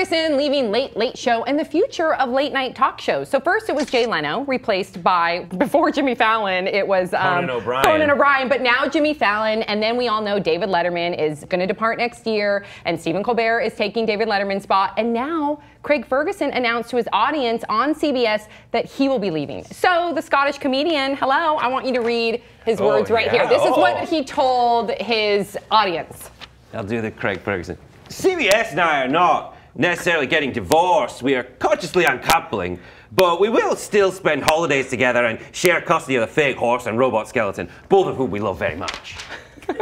Ferguson leaving Late Late Show and the future of late night talk shows. So first it was Jay Leno, replaced by, before Jimmy Fallon, it was Conan O'Brien. But now Jimmy Fallon, and then we all know David Letterman is going to depart next year, and Stephen Colbert is taking David Letterman's spot, and now Craig Ferguson announced to his audience on CBS that he will be leaving. So the Scottish comedian, hello, I want you to read his words right here. This is what he told his audience. I'll do the Craig Ferguson. CBS and I are not necessarily getting divorced. We are consciously uncoupling, but we will still spend holidays together and share custody of the fake horse and robot skeleton, both of whom we love very much. I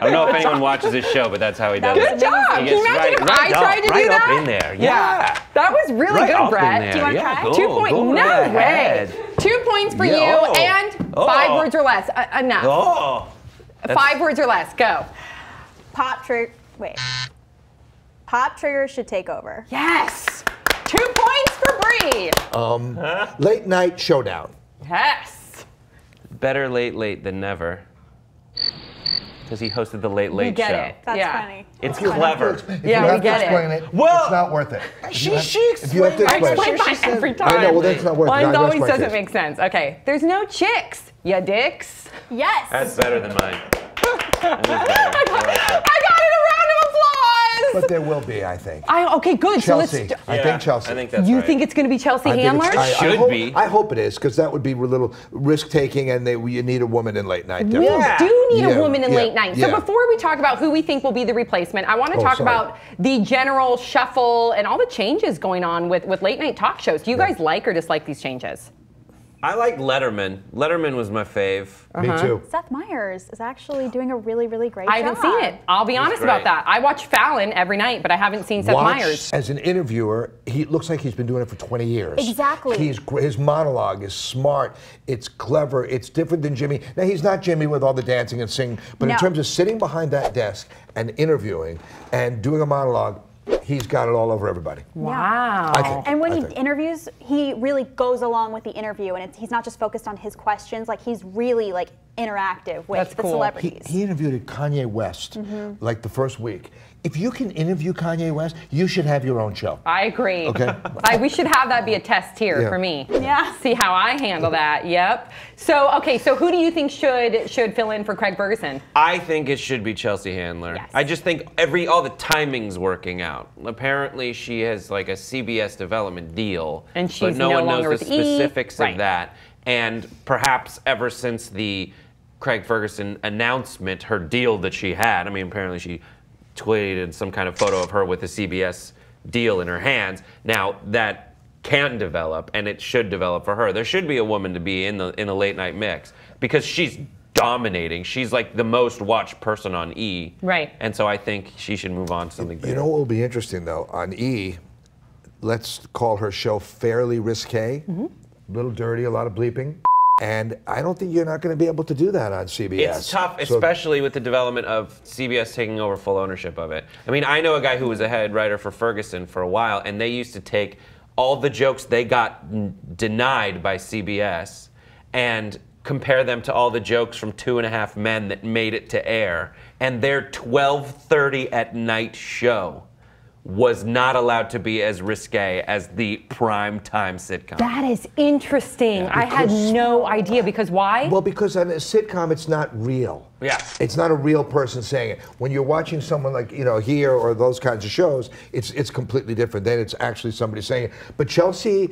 don't know if anyone watches this show, but that's how he does it. Good job. Can you imagine if I tried to do that? Right up in there. Yeah. That was really good, Brett. Do you want to try? 2 points. No way. 2 points for you and 5 words or less. Enough. 5 words or less. Go. Pop Trigger should take over. Yes. 2 points for Bree. Late Night Showdown. Yes. Better late than never. Because he hosted the Late Late Show. We get it. That's funny. It's clever. If you have to explain it, well, it's not worth it. She if you have to I explain explain mine every time. I know, well, that's not worth it. Mine always doesn't make sense. Okay. There's no chicks. Ya dicks. Yes. That's better than mine. I got it. A round of applause. But there will be, I think. Okay, good. Chelsea. So I think Chelsea. I think that's You think it's going to be Chelsea Handler? Should be. I hope it is, because that would be a little risk-taking, and you need a woman in late night. We do need a woman in late night. So Yeah. before we talk about who we think will be the replacement, I want to talk about the general shuffle and all the changes going on with late night talk shows. Do you guys like or dislike these changes? I like Letterman. Letterman was my fave. Me too. Seth Meyers is actually doing a really, really great job. I haven't seen it. I'll be honest about that. I watch Fallon every night, but I haven't seen Seth Meyers. As an interviewer, he looks like he's been doing it for 20 years. Exactly. His monologue is smart. It's clever. It's different than Jimmy. Now, he's not Jimmy with all the dancing and singing, but in terms of sitting behind that desk and interviewing and doing a monologue, he's got it all over everybody. Wow. I think. And when he interviews, he really goes along with the interview, and he's not just focused on his questions. Like, he's really interactive with the celebrities. He interviewed Kanye West like the first week. If you can interview Kanye West, you should have your own show. I agree. Okay. We should have that be a test here for me. Yeah. See how I handle that. Yep. So so who do you think should fill in for Craig Ferguson? I think it should be Chelsea Handler. Yes. I just think all the timing's working out. Apparently she has like a CBS development deal, and she's but no one knows the E. specifics of that. And perhaps ever since the Craig Ferguson announcement, her deal that she had, I mean, apparently she tweeted some kind of photo of her with a CBS deal in her hands. Now that can develop, and it should develop for her. There should be a woman to be in a late night mix because she's dominating. She's like the most watched person on E. Right. And so I think she should move on to something bigger. You know what will be interesting though on E? Let's call her show Fairly Risque. A little dirty, a lot of bleeping. And I don't think you're not going to be able to do that on CBS. It's tough, especially with the development of CBS taking over full ownership of it. I mean, I know a guy who was a head writer for Ferguson for a while, and they used to take all the jokes they got denied by CBS and compare them to all the jokes from 2.5 Men that made it to air. And their 12:30 at night show was not allowed to be as risque as the prime time sitcom. That is interesting. I had no idea, because why? Well, because on a sitcom, it's not real. Yeah. It's not a real person saying it. When you're watching someone like, here or those kinds of shows, it's completely different. Then it's actually somebody saying it. But Chelsea,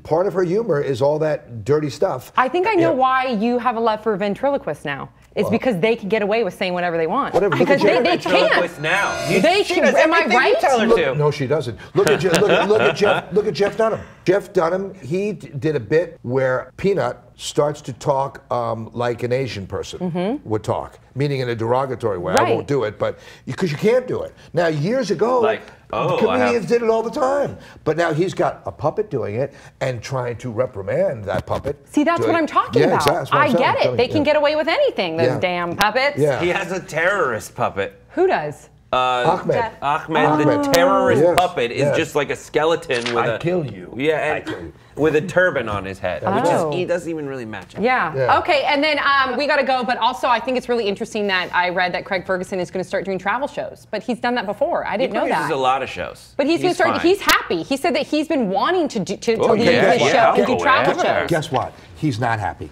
part of her humor is all that dirty stuff. I think I know why you have a love for ventriloquists now. It's because they can get away with saying whatever they want. Because they can't. Now. They can. Am I right? Tell her to. No, she doesn't. Look at Jeff Dunham. Jeff Dunham, he did a bit where Peanut starts to talk like an Asian person would talk, meaning in a derogatory way. I won't do it, but because you can't do it. Now, years ago, comedians did it all the time. But now he's got a puppet doing it and trying to reprimand that puppet. See, that's what I'm talking about. Exactly, I get it. They can get away with anything, those damn puppets. Yeah. He has a terrorist puppet. Who does? Ahmed, the terrorist puppet, is just like a skeleton with I kill you. Yeah, I kill you. with a turban on his head, which is, he doesn't even really match it. Yeah. Okay, and then we got to go, but also I think it's really interesting that I read that Craig Ferguson is going to start doing travel shows, but he's done that before. I didn't know that. He does a lot of shows. But he's going to start, he's happy. He said that he's been wanting to leave his show and do travel shows. Guess what? He's not happy.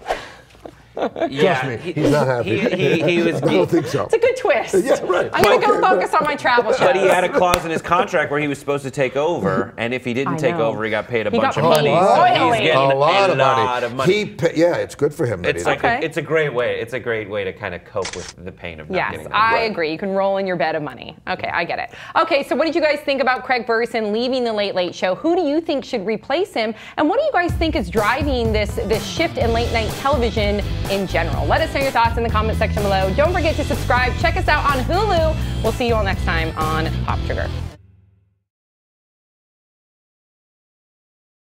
Yeah, Trust me, he's not happy. I don't think so. It's a good twist. Yeah, right. I'm going to go focus on my travel shows. But he had a clause in his contract where he was supposed to take over, and if he didn't take over, he got paid a bunch of money. So he's getting a lot of money. Yeah, it's good for him. It's like it's a great way. It's a great way to kind of cope with the pain of not getting the I agree. You can roll in your bed of money. Okay, I get it. Okay, so what did you guys think about Craig Ferguson leaving the Late Late Show? Who do you think should replace him? And what do you guys think is driving this shift in late night television in general? Let us know your thoughts in the comment section below. Don't forget to subscribe. Check us out on Hulu. We'll see you all next time on Pop Sugar.